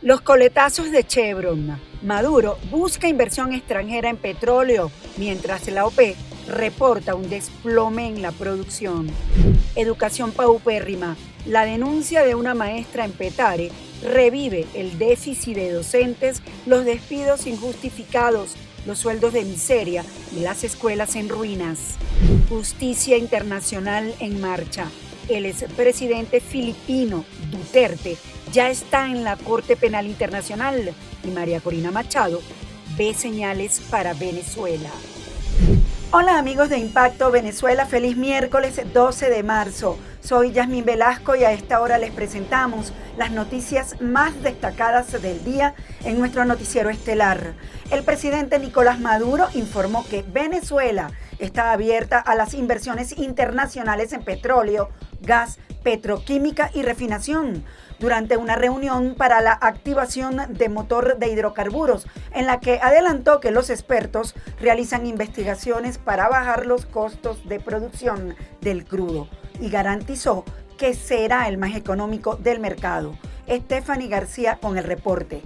Los coletazos de Chevron. Maduro busca inversión extranjera en petróleo, mientras la OPEP reporta un desplome en la producción. Educación paupérrima. La denuncia de una maestra en Petare revive el déficit de docentes, los despidos injustificados, los sueldos de miseria y las escuelas en ruinas. Justicia internacional en marcha. El expresidente filipino Duterte ya está en la Corte Penal Internacional y María Corina Machado ve señales para Venezuela. Hola amigos de Impacto Venezuela, feliz miércoles 12 de marzo. Soy Yasmín Velasco y a esta hora les presentamos las noticias más destacadas del día en nuestro noticiero estelar. El presidente Nicolás Maduro informó que Venezuela está abierta a las inversiones internacionales en petróleo, gas, petroquímica y refinación durante una reunión para la activación de motor de hidrocarburos, en la que adelantó que los expertos realizan investigaciones para bajar los costos de producción del crudo y garantizó que será el más económico del mercado. Stephanie García con el reporte.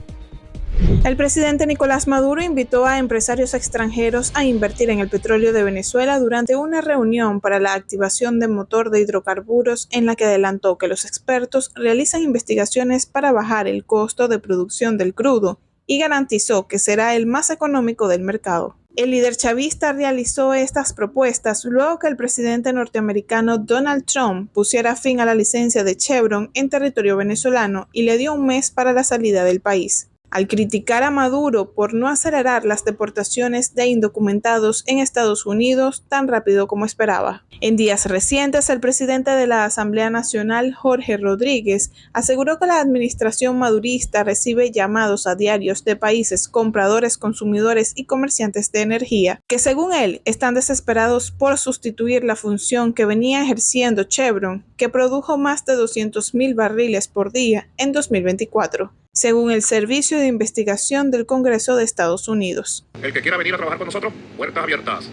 El presidente Nicolás Maduro invitó a empresarios extranjeros a invertir en el petróleo de Venezuela durante una reunión para la activación de motor de hidrocarburos, en la que adelantó que los expertos realizan investigaciones para bajar el costo de producción del crudo y garantizó que será el más económico del mercado. El líder chavista realizó estas propuestas luego que el presidente norteamericano Donald Trump pusiera fin a la licencia de Chevron en territorio venezolano y le dio un mes para la salida del país. Al criticar a Maduro por no acelerar las deportaciones de indocumentados en Estados Unidos tan rápido como esperaba. En días recientes, el presidente de la Asamblea Nacional, Jorge Rodríguez, aseguró que la administración madurista recibe llamados a diarios de países compradores, consumidores y comerciantes de energía, que según él están desesperados por sustituir la función que venía ejerciendo Chevron, que produjo más de 200,000 barriles por día en 2024. Según el Servicio de Investigación del Congreso de Estados Unidos. El que quiera venir a trabajar con nosotros, puertas abiertas,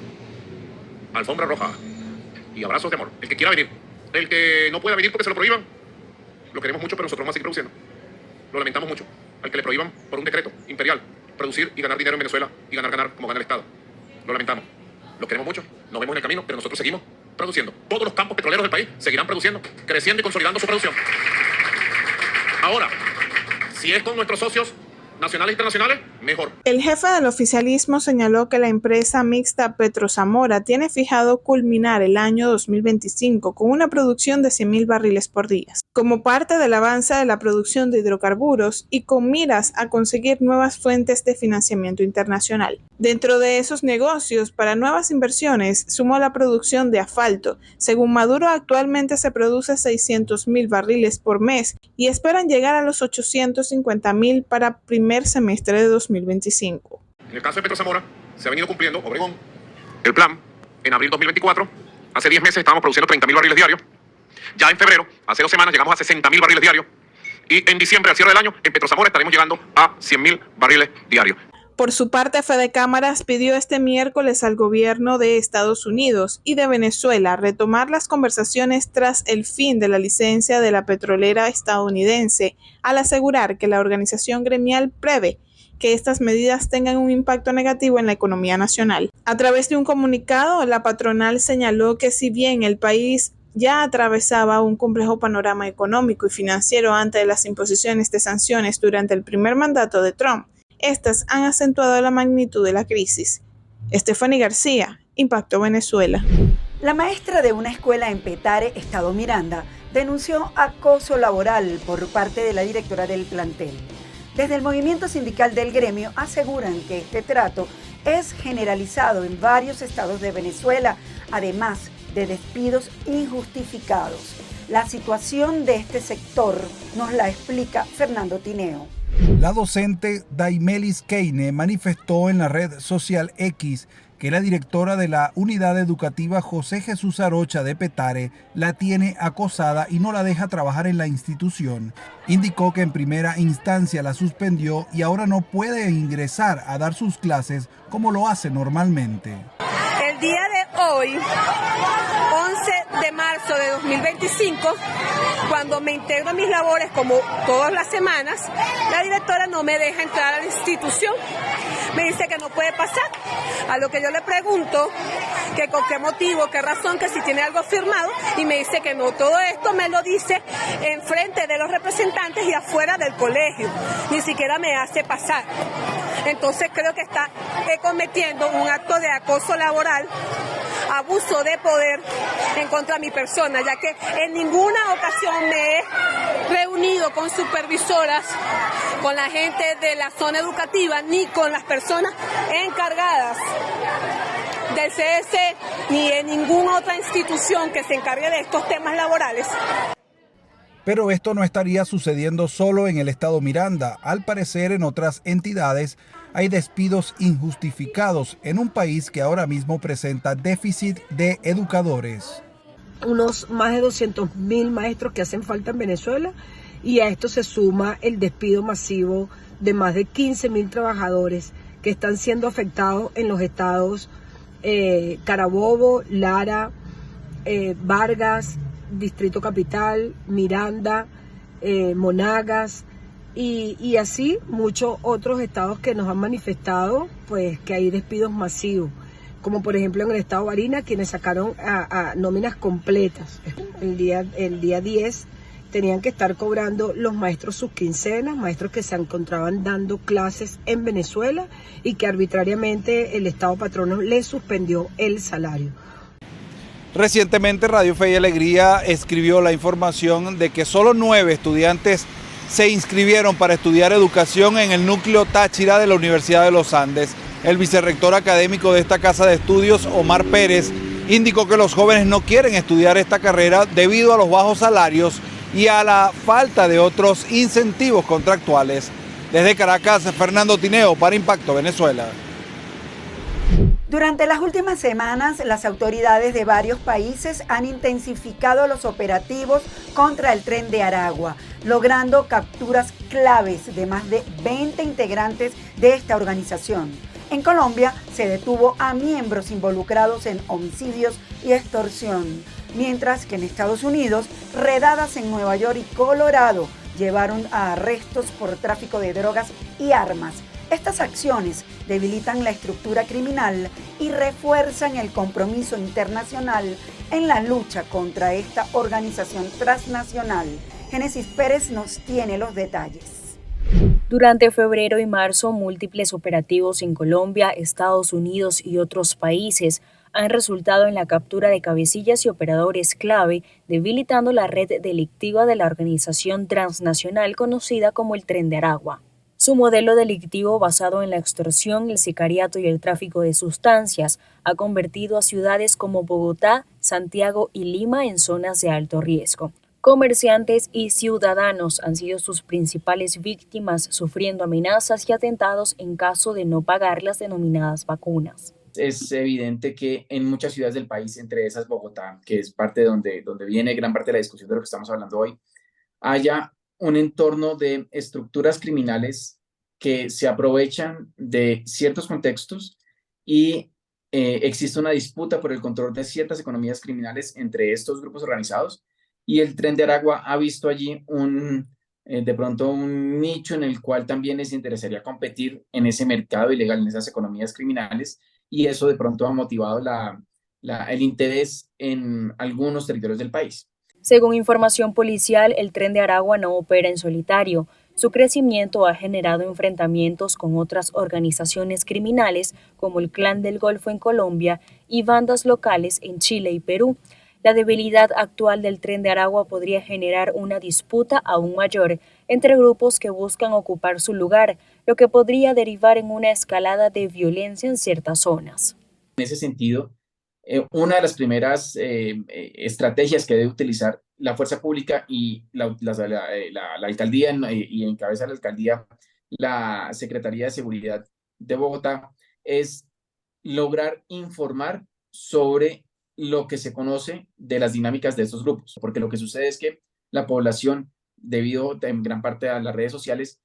alfombra roja y abrazos de amor. El que quiera venir. El que no pueda venir porque se lo prohíban, lo queremos mucho, pero nosotros vamos a seguir produciendo. Lo lamentamos mucho. Al que le prohíban por un decreto imperial producir y ganar dinero en Venezuela y ganar como gana el Estado. Lo lamentamos. Lo queremos mucho, nos vemos en el camino, pero nosotros seguimos produciendo. Todos los campos petroleros del país seguirán produciendo, creciendo y consolidando su producción. Ahora, si es con nuestros socios nacionales e internacionales, mejor. El jefe del oficialismo señaló que la empresa mixta Petrozamora tiene fijado culminar el año 2025 con una producción de 100,000 barriles por día, como parte del avance de la producción de hidrocarburos y con miras a conseguir nuevas fuentes de financiamiento internacional. Dentro de esos negocios, para nuevas inversiones, sumó la producción de asfalto. Según Maduro, actualmente se produce 600,000 barriles por mes y esperan llegar a los 850,000 para primer semestre de 2025. En el caso de Petrozamora, se ha venido cumpliendo, Obregón, el plan. En abril 2024, hace 10 meses estábamos produciendo 30,000 barriles diarios. Ya en febrero, hace 2 semanas, llegamos a 60,000 barriles diarios. Y en diciembre, al cierre del año, en Petrozamora estaremos llegando a 100,000 barriles diarios. Por su parte, Fede Cámaras pidió este miércoles al gobierno de Estados Unidos y de Venezuela retomar las conversaciones tras el fin de la licencia de la petrolera estadounidense, al asegurar que la organización gremial prevé que estas medidas tengan un impacto negativo en la economía nacional. A través de un comunicado, la patronal señaló que si bien el país ya atravesaba un complejo panorama económico y financiero ante las imposiciones de sanciones durante el primer mandato de Trump, estas han acentuado la magnitud de la crisis. Stephanie García, Impacto Venezuela. La maestra de una escuela en Petare, Estado Miranda, denunció acoso laboral por parte de la directora del plantel. Desde el movimiento sindical del gremio aseguran que este trato es generalizado en varios estados de Venezuela, además de despidos injustificados. La situación de este sector nos la explica Fernando Tineo. La docente Daimelis Keine manifestó en la red social X que la directora de la unidad educativa José Jesús Arocha de Petare la tiene acosada y no la deja trabajar en la institución. Indicó que en primera instancia la suspendió y ahora no puede ingresar a dar sus clases como lo hace normalmente. El día de hoy, 11 de marzo de 2025, Cuando me integro a mis labores, como todas las semanas, la directora no me deja entrar a la institución. Me dice que no puede pasar. A lo que yo le pregunto que con qué motivo, qué razón, que si tiene algo firmado, y me dice que no. Todo esto me lo dice en frente de los representantes y afuera del colegio. Ni siquiera me hace pasar. Entonces creo que está cometiendo un acto de acoso laboral, abuso de poder en contra de mi persona, ya que en ninguna ocasión me he reunido con supervisoras, con la gente de la zona educativa, ni con las personas encargadas del CS, ni en ninguna otra institución que se encargue de estos temas laborales. Pero esto no estaría sucediendo solo en el estado Miranda. Al parecer, en otras entidades hay despidos injustificados en un país que ahora mismo presenta déficit de educadores. Unos más de 200.000 maestros que hacen falta en Venezuela, y a esto se suma el despido masivo de más de 15.000 trabajadores que están siendo afectados en los estados Carabobo, Lara, Vargas, Distrito Capital, Miranda, Monagas y así muchos otros estados que nos han manifestado pues que hay despidos masivos, como por ejemplo en el estado Barinas, quienes sacaron a nóminas completas. El día 10 tenían que estar cobrando los maestros sus quincenas, maestros que se encontraban dando clases en Venezuela y que arbitrariamente el estado patrono les suspendió el salario. Recientemente Radio Fe y Alegría escribió la información de que solo 9 estudiantes se inscribieron para estudiar educación en el núcleo Táchira de la Universidad de los Andes. El vicerrector académico de esta casa de estudios, Omar Pérez, indicó que los jóvenes no quieren estudiar esta carrera debido a los bajos salarios y a la falta de otros incentivos contractuales. Desde Caracas, Fernando Tineo para Impacto Venezuela. Durante las últimas semanas, las autoridades de varios países han intensificado los operativos contra el Tren de Aragua, logrando capturas claves de más de 20 integrantes de esta organización. En Colombia se detuvo a miembros involucrados en homicidios y extorsión, mientras que en Estados Unidos, redadas en Nueva York y Colorado llevaron a arrestos por tráfico de drogas y armas. Estas acciones debilitan la estructura criminal y refuerzan el compromiso internacional en la lucha contra esta organización transnacional. Génesis Pérez nos tiene los detalles. Durante febrero y marzo, múltiples operativos en Colombia, Estados Unidos y otros países han resultado en la captura de cabecillas y operadores clave, debilitando la red delictiva de la organización transnacional conocida como el Tren de Aragua. Su modelo delictivo, basado en la extorsión, el sicariato y el tráfico de sustancias, ha convertido a ciudades como Bogotá, Santiago y Lima en zonas de alto riesgo. Comerciantes y ciudadanos han sido sus principales víctimas, sufriendo amenazas y atentados en caso de no pagar las denominadas vacunas. Es evidente que en muchas ciudades del país, entre esas Bogotá, que es parte de donde viene gran parte de la discusión de lo que estamos hablando hoy, haya un entorno de estructuras criminales que se aprovechan de ciertos contextos y existe una disputa por el control de ciertas economías criminales entre estos grupos organizados, y el Tren de Aragua ha visto allí de pronto un nicho en el cual también les interesaría competir en ese mercado ilegal, en esas economías criminales, y eso de pronto ha motivado el interés en algunos territorios del país. Según información policial, el Tren de Aragua no opera en solitario. Su crecimiento ha generado enfrentamientos con otras organizaciones criminales como el Clan del Golfo en Colombia y bandas locales en Chile y Perú. La debilidad actual del Tren de Aragua podría generar una disputa aún mayor entre grupos que buscan ocupar su lugar, lo que podría derivar en una escalada de violencia en ciertas zonas. En ese sentido, una de las primeras estrategias que debe utilizar la fuerza pública y la alcaldía, y en cabeza de la alcaldía la Secretaría de Seguridad de Bogotá, es lograr informar sobre lo que se conoce de las dinámicas de estos grupos, porque lo que sucede es que la población, debido en gran parte a las redes sociales,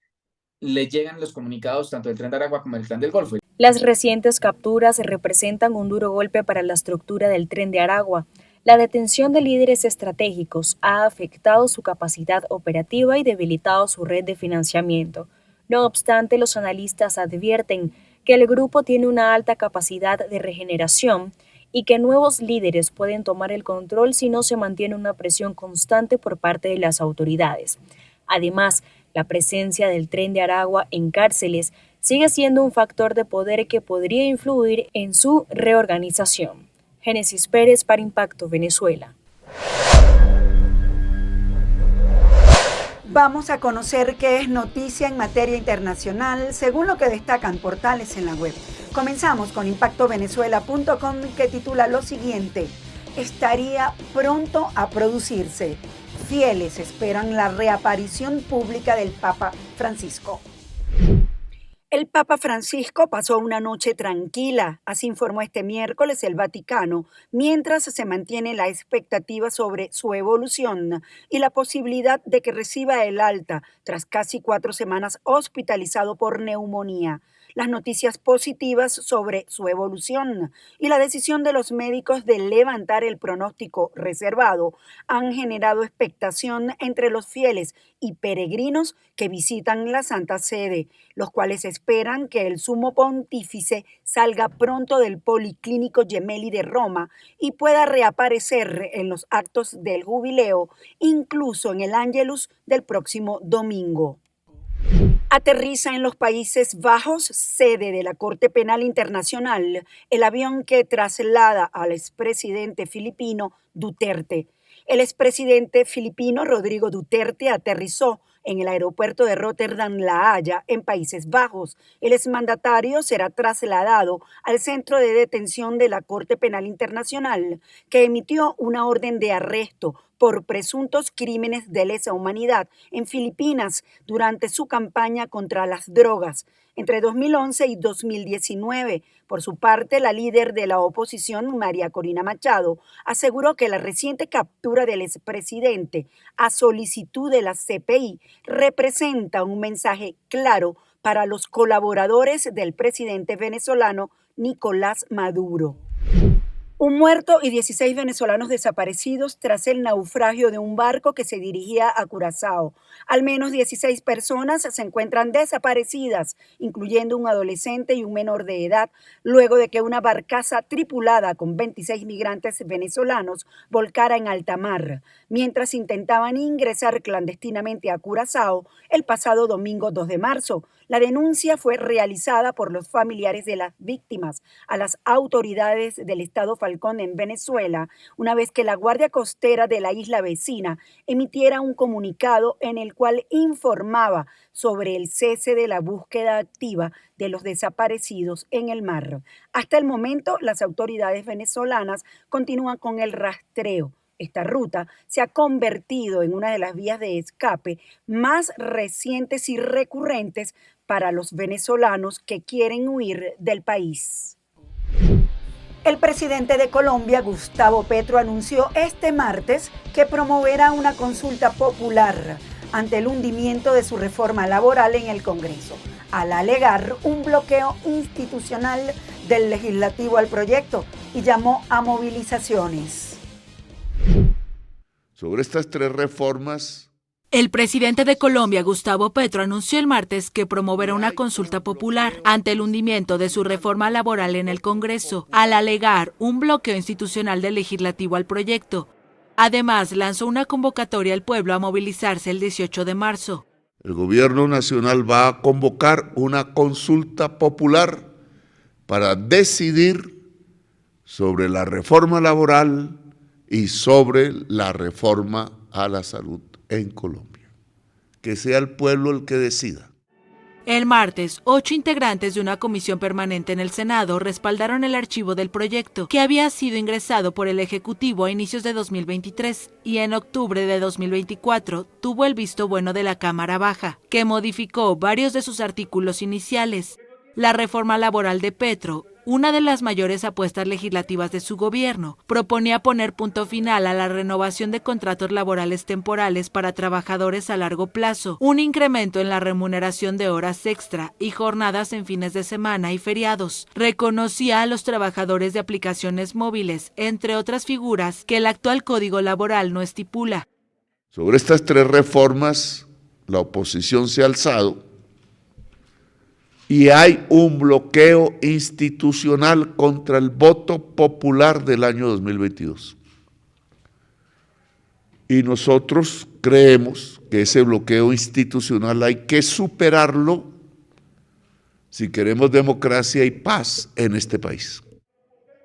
le llegan los comunicados tanto del Tren de Aragua como del Clan del Golfo. Las recientes capturas representan un duro golpe para la estructura del Tren de Aragua. La detención de líderes estratégicos ha afectado su capacidad operativa y debilitado su red de financiamiento. No obstante, los analistas advierten que el grupo tiene una alta capacidad de regeneración y que nuevos líderes pueden tomar el control si no se mantiene una presión constante por parte de las autoridades. Además, la presencia del Tren de Aragua en cárceles sigue siendo un factor de poder que podría influir en su reorganización. Génesis Pérez para Impacto Venezuela. Vamos a conocer qué es noticia en materia internacional según lo que destacan portales en la web. Comenzamos con impactovenezuela.com, que titula lo siguiente: estaría pronto a producirse. Fieles esperan la reaparición pública del Papa Francisco. El Papa Francisco pasó una noche tranquila, así informó este miércoles el Vaticano, mientras se mantiene la expectativa sobre su evolución y la posibilidad de que reciba el alta tras casi 4 semanas hospitalizado por neumonía. Las noticias positivas sobre su evolución y la decisión de los médicos de levantar el pronóstico reservado han generado expectación entre los fieles y peregrinos que visitan la Santa Sede, los cuales esperan que el sumo pontífice salga pronto del Policlínico Gemelli de Roma y pueda reaparecer en los actos del jubileo, incluso en el Ángelus del próximo domingo. Aterriza en los Países Bajos, sede de la Corte Penal Internacional, el avión que traslada al expresidente filipino Duterte. El expresidente filipino Rodrigo Duterte aterrizó en el aeropuerto de Rotterdam La Haya, en Países Bajos. El exmandatario será trasladado al centro de detención de la Corte Penal Internacional, que emitió una orden de arresto por presuntos crímenes de lesa humanidad en Filipinas durante su campaña contra las drogas entre 2011 y 2019. Por su parte, la líder de la oposición, María Corina Machado, aseguró que la reciente captura del expresidente a solicitud de la CPI representa un mensaje claro para los colaboradores del presidente venezolano Nicolás Maduro. Un muerto y 16 venezolanos desaparecidos tras el naufragio de un barco que se dirigía a Curazao. Al menos 16 personas se encuentran desaparecidas, incluyendo un adolescente y un menor de edad, luego de que una barcaza tripulada con 26 migrantes venezolanos volcara en alta mar, mientras intentaban ingresar clandestinamente a Curazao el pasado domingo 2 de marzo. La denuncia fue realizada por los familiares de las víctimas a las autoridades del estado Falcón en Venezuela, una vez que la Guardia Costera de la isla vecina emitiera un comunicado en el cual informaba sobre el cese de la búsqueda activa de los desaparecidos en el mar. Hasta el momento, las autoridades venezolanas continúan con el rastreo. Esta ruta se ha convertido en una de las vías de escape más recientes y recurrentes para los venezolanos que quieren huir del país. El presidente de Colombia, Gustavo Petro, anunció este martes que promoverá una consulta popular ante el hundimiento de su reforma laboral en el Congreso, al alegar un bloqueo institucional del legislativo al proyecto, y llamó a movilizaciones. Sobre estas 3 reformas, el presidente de Colombia, Gustavo Petro, anunció el martes que promoverá una consulta popular ante el hundimiento de su reforma laboral en el Congreso, al alegar un bloqueo institucional del legislativo al proyecto. Además, lanzó una convocatoria al pueblo a movilizarse el 18 de marzo. El gobierno nacional va a convocar una consulta popular para decidir sobre la reforma laboral y sobre la reforma a la salud en Colombia. Que sea el pueblo el que decida. El martes, 8 integrantes de una comisión permanente en el Senado respaldaron el archivo del proyecto, que había sido ingresado por el Ejecutivo a inicios de 2023 y en octubre de 2024 tuvo el visto bueno de la Cámara Baja, que modificó varios de sus artículos iniciales. La reforma laboral de Petro una de las mayores apuestas legislativas de su gobierno, proponía poner punto final a la renovación de contratos laborales temporales para trabajadores a largo plazo, un incremento en la remuneración de horas extra y jornadas en fines de semana y feriados. Reconocía a los trabajadores de aplicaciones móviles, entre otras figuras que el actual Código Laboral no estipula. Sobre estas 3 reformas, la oposición se ha alzado y hay un bloqueo institucional contra el voto popular del año 2022. Y nosotros creemos que ese bloqueo institucional hay que superarlo si queremos democracia y paz en este país.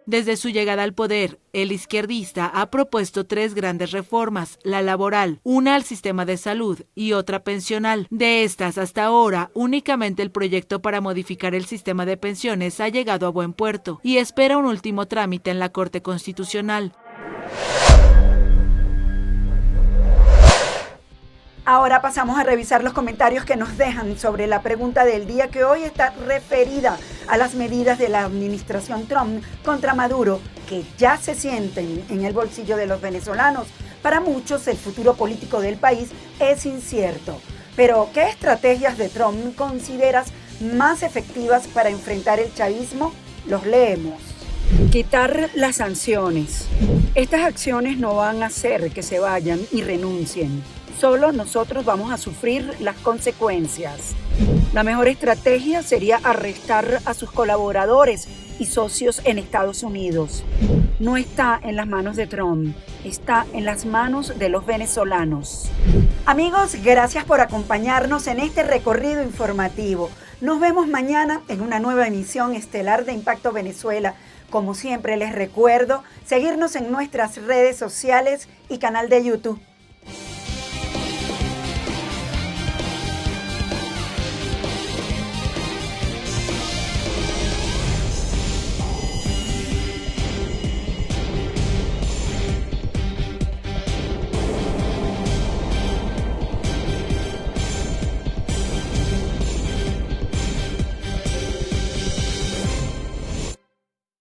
Desde su llegada al poder, el izquierdista ha propuesto 3 grandes reformas, la laboral, una al sistema de salud y otra pensional. De estas, hasta ahora, únicamente el proyecto para modificar el sistema de pensiones ha llegado a buen puerto y espera un último trámite en la Corte Constitucional. Ahora pasamos a revisar los comentarios que nos dejan sobre la pregunta del día, que hoy está referida a las medidas de la administración Trump contra Maduro, que ya se sienten en el bolsillo de los venezolanos. Para muchos, el futuro político del país es incierto. Pero, ¿qué estrategias de Trump consideras más efectivas para enfrentar el chavismo? Los leemos. Quitar las sanciones. Estas acciones no van a hacer que se vayan y renuncien. Solo nosotros vamos a sufrir las consecuencias. La mejor estrategia sería arrestar a sus colaboradores y socios en Estados Unidos. No está en las manos de Trump, está en las manos de los venezolanos. Amigos, gracias por acompañarnos en este recorrido informativo. Nos vemos mañana en una nueva emisión estelar de Impacto Venezuela. Como siempre les recuerdo seguirnos en nuestras redes sociales y canal de YouTube.